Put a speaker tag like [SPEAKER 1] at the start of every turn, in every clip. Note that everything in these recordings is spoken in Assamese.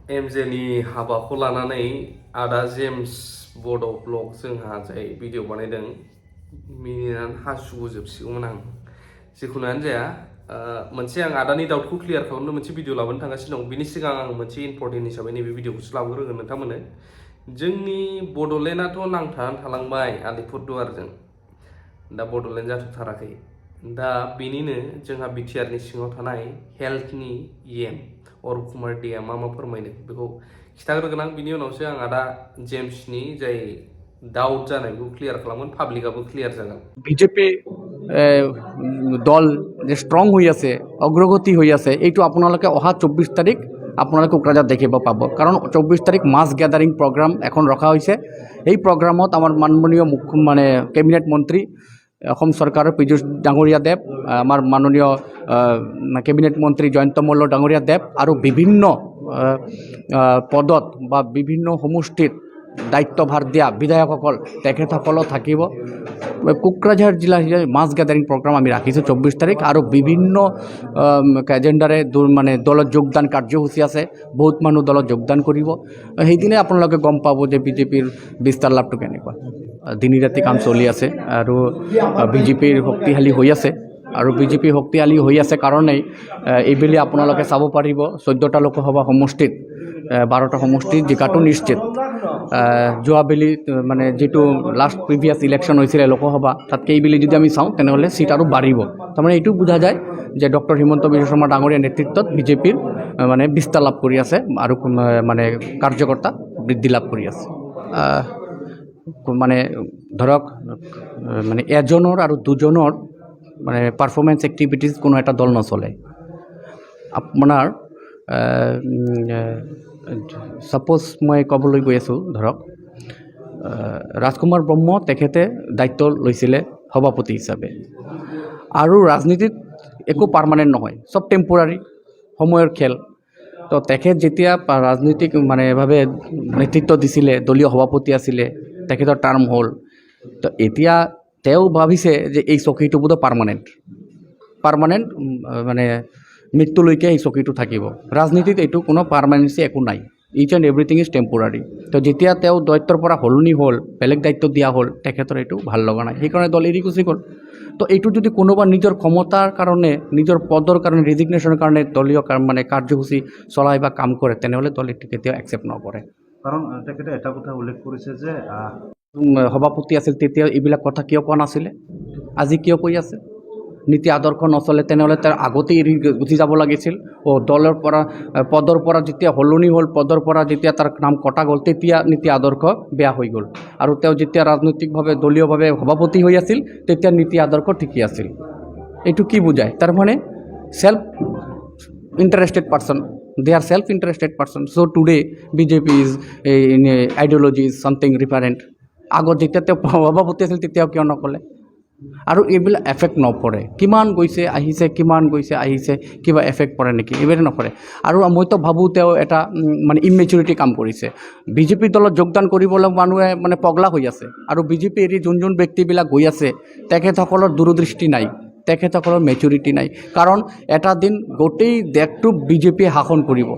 [SPEAKER 1] एमजेनि हाबाखौ लानानै आदा जेम्स बड' ब्लग जोंहा जाय भिडिअ बानायदों मिनिनानै हासुगोजोबसिगौमोन आं जिखुनुआनो जाया मोनसे आं आदानि डाउटखौ क्लियार खालामनो मोनसे भिडिअ लाबोनो थांगासिनो दं बिनि सिगां आं मोनसे इम्पर्टेन्ट हिसाबै नैबे भिडिअखौसो लाबोग्रोगोन नोंथांमोननो जोंनि बड'लेण्डआथ' नांथानानै थालांबाय आलिपुरदुवारजों दा बड'लेण्ड जाथ'थाराखै दा बेनिनो जोंहा बिटिआरनि सिङाव थानाय हेल्थनि एम अरुप कुमार देआ मा फोरमायदों बेखौ खिथाग्रोगोन आं बिनि उनावसो आं आदा जेम्सनि जाय डाउट जानायखौ क्लियार खालामगोन पाब्लिकआबो क्लियार जागोन
[SPEAKER 2] বিজেপি দল যে ষ্ট্ৰং হৈ আছে অগ্ৰগতি হৈ আছে এইটো আপোনালোকে অহা 24 তাৰিখ আপোনালোকে কোকৰাঝাৰত দেখিব পাব কাৰণ 24 তাৰিখ মাছ গ্যাদাৰিং প্ৰগ্ৰাম এখন ৰখা হৈছে এই প্ৰগ্ৰামত আমাৰ মাননীয় কেবিনেট মন্ত্ৰী অসম চৰকাৰৰ পীযুষ ডাঙৰীয়া দেৱ আমাৰ মাননীয় কেবিনেট মন্ত্ৰী জয়ন্ত মল্ল ডাঙৰীয়া দেৱ আৰু বিভিন্ন পদত বা বিভিন্ন সমষ্টিত দায়িত্বভাৰ দিয়া বিধায়কসকল তেখেতসকলো থাকিব কোকৰাঝাৰ জিলা মাছ গ্যাদাৰিং প্ৰগ্ৰাম আমি ৰাখিছোঁ 24 তাৰিখ আৰু বিভিন্ন এজেণ্ডাৰে দলত যোগদান কাৰ্যসূচী আছে বহুত মানুহ দলত যোগদান কৰিব সেইদিনে আপোনালোকে গম পাব যে বিজেপিৰ বিস্তাৰ লাভটো কেনেকুৱা দিনী ৰাতি কাম চলি আছে আৰু বিজেপিৰ শক্তিশালী হৈ আছে আৰু বিজেপি শক্তিশালী হৈ আছে কাৰণেই এইবেলি আপোনালোকে চাব পাৰিব 14টা লোকসভা সমষ্টিত 12টা সমষ্টিত জিকাটো নিশ্চিত যোৱাবেলি যেটো লাষ্ট প্ৰিভিয়াছ ইলেকশ্যন হৈছিলে লোকসভা তাতকৈ এইবেলি যদি আমি চাওঁ তেনেহ'লে চিট আৰু বাঢ়িব তাৰমানে এইটো বুজা যায় যে ডক্টৰ হিমন্ত বিশ্ব শৰ্মা ডাঙৰীয়াৰ নেতৃত্বত বিজেপিৰ বিস্তাৰ লাভ কৰি আছে আৰু কাৰ্যকৰ্তা বৃদ্ধি লাভ কৰি আছে ধৰক এজনৰ আৰু দুজনৰ পাৰফৰ্মেন্স এক্টিভিটিজ কোনো এটা দল নচলে আপোনাৰ সাপোজ মই ক'বলৈ গৈ আছোঁ ধৰক ৰাজকুমাৰ ব্ৰহ্ম তেখেতে দায়িত্ব লৈছিলে সভাপতি হিচাপে আৰু ৰাজনীতিত একো পাৰ্মানেণ্ট নহয় সব টেম্পৰাৰী সময়ৰ খেল তো তেখেত যেতিয়া ৰাজনীতিক ভাৱে নেতৃত্ব দিছিলে দলীয় সভাপতি আছিলে তেখেতৰ টাৰ্ম হ'ল তো এতিয়া তেওঁ ভাবিছে যে এই চকীটো বোধ পাৰ্মানেণ্ট মৃত্যুলৈকে এই চকীটো থাকিব ৰাজনীতিত এইটো কোনো পাৰ্মানেন্সি একো নাই ইচ এণ্ড এভৰিথিং ইজ টেম্পৰাৰী তো যেতিয়া তেওঁ দায়িত্বৰ পৰা সলনি হ'ল বেলেগ দায়িত্ব দিয়া হ'ল তেখেতৰ এইটো ভাল লগা নাই সেইকাৰণে দল এৰি গুচি গ'ল তো এইটো যদি কোনোবা নিজৰ ক্ষমতাৰ কাৰণে নিজৰ পদৰ কাৰণে ৰেজিগনেশ্যনৰ কাৰণে দলীয় কাৰ্যসূচী চলাই বা কাম কৰে তেনেহ'লে দল এইটো কেতিয়াও একচেপ্ট নকৰে
[SPEAKER 3] কাৰণ তেখেতে এটা কথা উল্লেখ কৰিছে যে
[SPEAKER 2] সভাপতি আছিল তেতিয়া এইবিলাক কথা কিয় কোৱা নাছিলে আজি কিয় কৈ আছে নীতি আদৰ্শ নচলে তেনেহ'লে তাৰ আগতেই এৰি গুচি যাব লাগিছিল দলৰ পৰা পদৰ পৰা যেতিয়া সলনি হ'ল পদৰ পৰা যেতিয়া তাৰ নাম কটা গ'ল তেতিয়া নীতি আদৰ্শ বেয়া হৈ গ'ল আৰু তেওঁ যেতিয়া ৰাজনৈতিকভাৱে দলীয়ভাৱে সভাপতি হৈ আছিল তেতিয়া নীতি আদৰ্শ ঠিকেই আছিল এইটো কি বুজায় তাৰমানে self interested person they are self-interested person so today BJP is in ideology is something different আগত যেতিয়া তেওঁ সভাপতি আছিল তেতিয়াও কিয় নকলে আৰু এইবিলাক এফেক্ট নপৰে কিমান গৈছে আহিছে কিবা এফেক্ট পৰে নেকি এইবিলাক নকৰে আৰু মইতো ভাবোঁ তেওঁ এটা ইমেচিউৰিটি কাম কৰিছে বিজেপি দলত যোগদান কৰিবলৈ মানুহে পগলা হৈ আছে আৰু বিজেপি এৰি যোন ব্যক্তিবিলাক গৈ আছে তেখেতসকলৰ দূৰদৃষ্টি নাই তেখেতসকলৰ মেচুৰিটি নাই কাৰণ এটা দিন গোটেই দেশটো বিজেপিয়ে শাসন কৰিব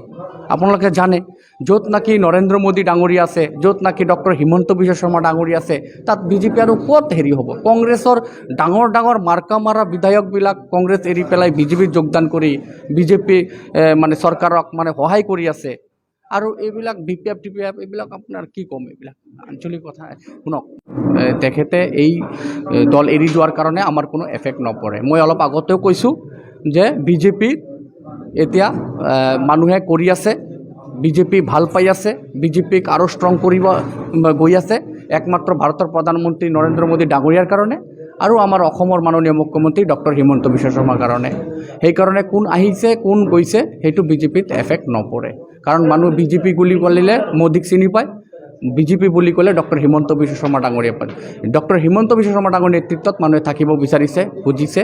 [SPEAKER 2] আপোনালোকে জানে য'ত নাকি নৰেন্দ্ৰ মোদী ডাঙৰীয়া আছে য'ত নাকি ডক্টৰ হিমন্ত বিশ্ব শৰ্মা ডাঙৰীয়া আছে তাত বিজেপি আৰু ক'ত হ'ব কংগ্ৰেছৰ ডাঙৰ মাৰ্কা মাৰা বিধায়কবিলাক কংগ্ৰেছ এৰি পেলাই বিজেপিত যোগদান কৰি বিজেপি চৰকাৰক সহায় কৰি আছে আৰু এইবিলাক বিপিএফ টিপিএফ এইবিলাক আপোনাৰ কি ক'ম এইবিলাক আঞ্চলিক কথা শুনক তেখেতে এই দল এৰি যোৱাৰ কাৰণে আমাৰ কোনো এফেক্ট নপৰে মই অলপ আগতেও কৈছোঁ যে বিজেপি এতিয়া মানুহে কৰি আছে বিজেপি ভাল পাই আছে বিজেপিক আৰু ষ্ট্ৰং কৰিব গৈ আছে একমাত্ৰ ভাৰতৰ প্ৰধানমন্ত্ৰী নৰেন্দ্ৰ মোদী ডাঙৰীয়াৰ কাৰণে আৰু আমাৰ অসমৰ মাননীয় মুখ্যমন্ত্ৰী ডক্টৰ হিমন্ত বিশ্ব শৰ্মাৰ কাৰণে সেইকাৰণে কোন আহিছে কোন গৈছে সেইটো বিজেপিত এফেক্ট নপৰে কাৰণ মানুহ বিজেপি বুলি ক'লে মোদীক চিনি পায় বিজেপি বুলি ক'লে ডক্টৰ হিমন্ত বিশ্ব শৰ্মা ডাঙৰীয়া পায় ডক্টৰ হিমন্ত বিশ্ব শৰ্মা ডাঙৰীয়াৰ নেতৃত্বত মানুহে থাকিব বিচাৰিছে বুজিছে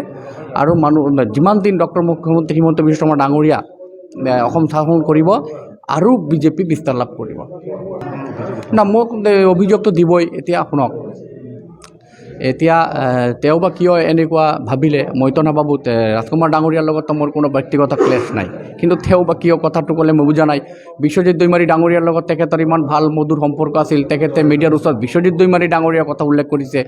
[SPEAKER 2] আৰু যিমান দিন ডক্টৰ মুখ্যমন্ত্ৰী হিমন্ত বিশ্ব শৰ্মা ডাঙৰীয়া অসম শাসন কৰিব আৰু বিজেপি বিস্তাৰ লাভ কৰিব না মোক অভিযোগটো দিবই এতিয়া শুনক এতিয়া তেওঁ বা কিয় এনেকুৱা ভাবিলে মইতো নাভাবোঁ ৰাজকুমাৰ ডাঙৰীয়াৰ লগততো মোৰ কোনো ব্যক্তিগত ক্লেশ নাই কিন্তু তেওঁ বা কিয় কথাটো ক'লে মই বুজা নাই বিশ্বজিৎ দৈমাৰী ডাঙৰীয়াৰ লগত তেখেতৰ ইমান ভাল মধুৰ সম্পৰ্ক আছিল তেখেতে মিডিয়াৰ ওচৰত বিশ্বজিৎ দৈমাৰী ডাঙৰীয়াৰ কথা উল্লেখ কৰিছে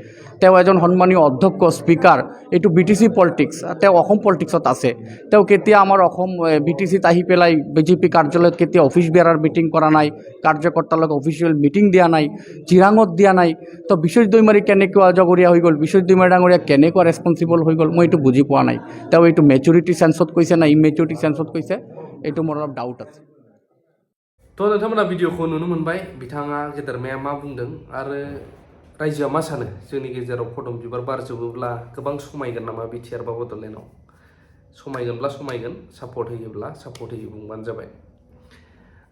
[SPEAKER 2] তেওঁ এজন সন্মানীয় অধ্যক্ষ স্পীকাৰ এইটো BTC পলিটিক্স তেওঁ অসম পলিটিক্সত আছে তেওঁ কেতিয়া আমাৰ অসম BTCত আহি পেলাই BJP কাৰ্যালয়ত কেতিয়া অফিচ বেয়াৰাৰ মিটিং কৰা নাই কাৰ্যকৰ্তাৰ লগত অফিচিয়েল মিটিং দিয়া নাই চিৰাঙত দিয়া নাই তো বিশ্বজিৎ দৈমাৰী কেনেকুৱা অজগৰীয়া হৈ গ'ল বিশ্বজিৎ দৈমাৰী ডাঙৰীয়া কেনেকুৱা ৰেছপনচিবল হৈ গ'ল মই এইটো বুজি পোৱা নাই তেওঁ এইটো মেচুৰিটি চেন্সত কৈছে না ইমেচুৰিটি চেন্সত কৈছে এইটো মোৰ অলপ ডাউট আছে
[SPEAKER 1] थ' नोंथांमोना भिडिअखौ नुनो मोनबाय बिथाङा गेदेरमाया मा बुंदों आरो रायजोआ मा सानो जोंनि गेजेराव फदम बिबार बारजोबोब्ला गोबां समायगोन नामा बिटिआर बा बड'लेण्डआव समायगोनब्ला समायगोन सापर्ट होयोब्ला सापर्ट होयो बुंबानो जाबाय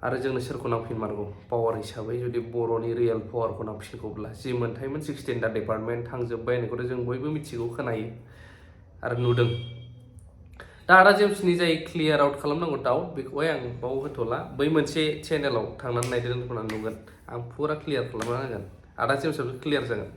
[SPEAKER 1] आरो जोंनो सोरखौ नांफिनमारगौ पावार हिसाबै जुदि बर'नि रियेल पावारखौ नांफिनगौब्ला जि मोनथायमोन 16 दा डिपार्टमेन्ट थांजोब्बाय होननायखौथ' जों बयबो मिथिगौ खोनायो आरो नुदों दा आदा जेम्सनि जाय क्लियार आउट खालामनांगौ डाउट बेखौहाय आं बाव होथ'ला बै मोनसे चेनेलाव थांनानै नायदो होननानै नुगोन आं फुरा क्लियार खालामना होगोन आदा जेम्सआबो क्लियार जागोन